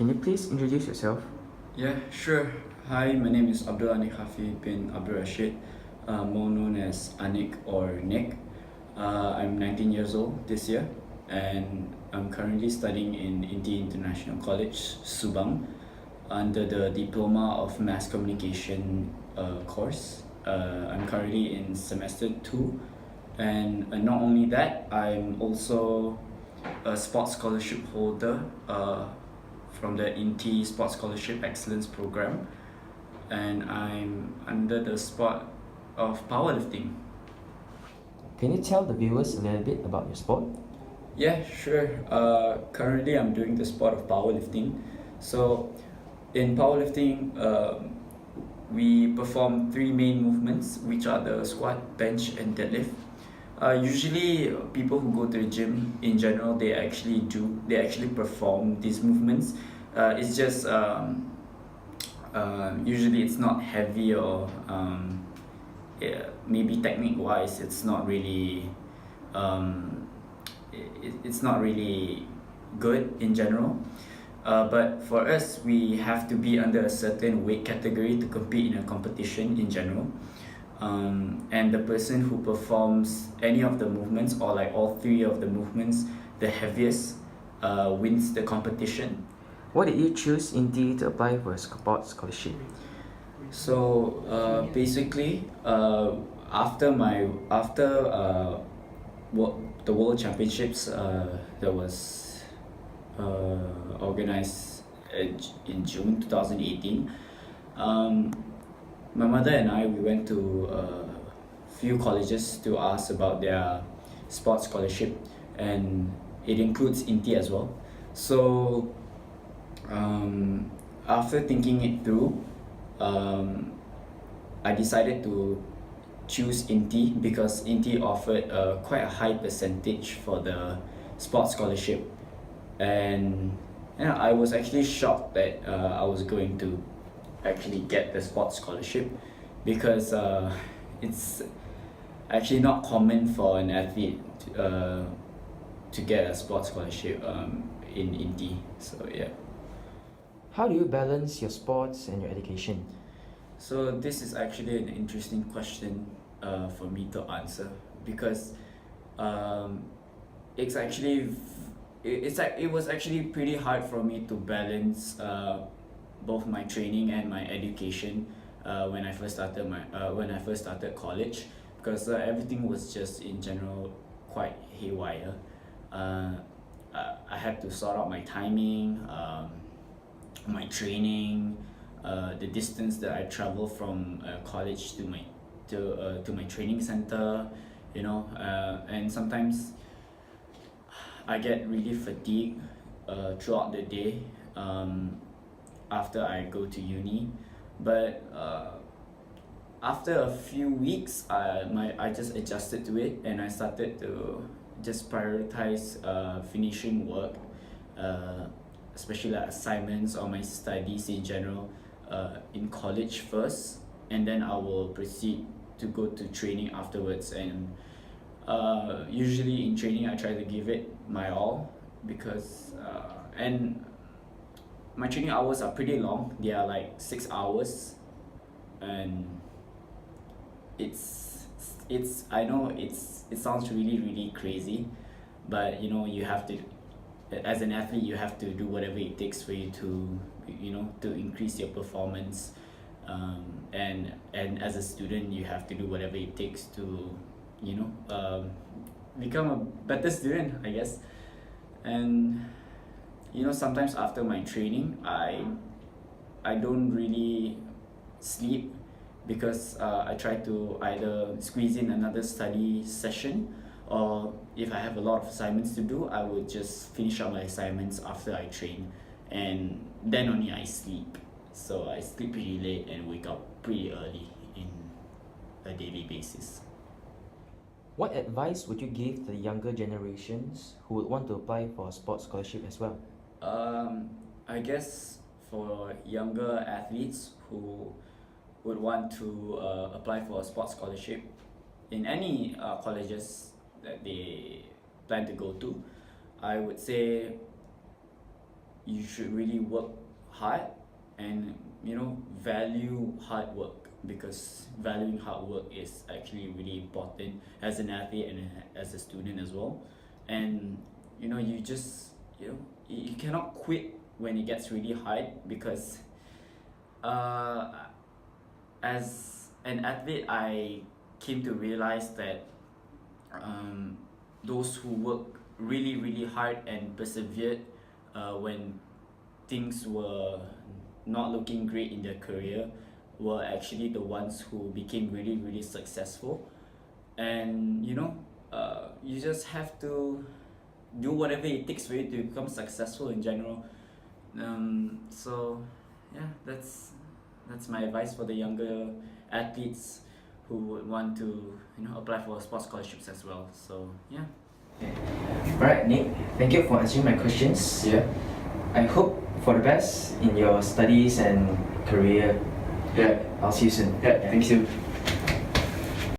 Can you please introduce yourself? Yeah, sure. Hi, my name is Abdul Aniq bin Abdul Rashid, more known as Aniq or Nick. I'm 19 years old this year, and I'm currently studying in Inti International College, Subang, under the Diploma of Mass Communication course. I'm currently in semester 2, and not only that, I'm also a sports scholarship holder from the INTI Sports Scholarship Excellence Program, and I'm under the sport of powerlifting. Can you tell the viewers a little bit about your sport? Yeah, sure. Currently, I'm doing the sport of powerlifting. So, in powerlifting, we perform three main movements, which are the squat, bench, and deadlift. Usually, people who go to the gym in general, they actually perform these movements. It's just usually it's not heavy or yeah, maybe technique wise, it's not really it's not really good in general. But for us, we have to be under a certain weight category to compete in a competition in general. And the person who performs any of the movements or like all three of the movements the heaviest wins the competition. Why did you choose Indy to apply for a sports scholarship? So basically, after the World Championships that was organized in June 2018, my mother and I, we went to a few colleges to ask about their sports scholarship, and it includes INTI as well. So after thinking it through, I decided to choose INTI because INTI offered quite a high percentage for the sports scholarship, and I was actually shocked that I was going to actually get the sports scholarship because it's actually not common for an athlete to get a sports scholarship in INTI. So yeah. How do you balance your sports and your education? So this is actually an interesting question for me to answer because um, it's actually it was actually pretty hard for me to balance both my training and my education when I first started college, because everything was just in general quite haywire. Uh, I had to sort out my timing, my training, the distance that I travel from college to my training center, and sometimes I get really fatigued throughout the day after I go to uni, but after a few weeks, I just adjusted to it, and I started to just prioritize finishing work, especially like assignments or my studies in general, in college first, and then I will proceed to go to training afterwards. And usually in training, I try to give it my all because and my training hours are pretty long. They are like 6 hours, and I know it sounds really crazy, but you have to, as an athlete, you have to do whatever it takes for you to increase your performance, and as a student, you have to do whatever it takes to become a better student, I guess. And sometimes after my training, I don't really sleep because I try to either squeeze in another study session, or if I have a lot of assignments to do, I would just finish up my assignments after I train, and then only I sleep. So I sleep pretty late and wake up pretty early in a daily basis. What advice would you give to the younger generations who would want to apply for a sports scholarship as well? I guess for younger athletes who would want to apply for a sports scholarship in any colleges that they plan to go to, I would say you should really work hard and value hard work, because valuing hard work is actually really important as an athlete and as a student as well. And you just you cannot quit when it gets really hard, because as an athlete I came to realize that those who work really really hard and persevered when things were not looking great in their career were actually the ones who became really really successful. And you just have to do whatever it takes for you to become successful in general. So yeah, that's my advice for the younger athletes who would want to apply for sports scholarships as well. So yeah. Alright, Nick, thank you for answering my questions. Yeah. I hope for the best in your studies and career. Yeah. I'll see you soon. Yeah. Thank you.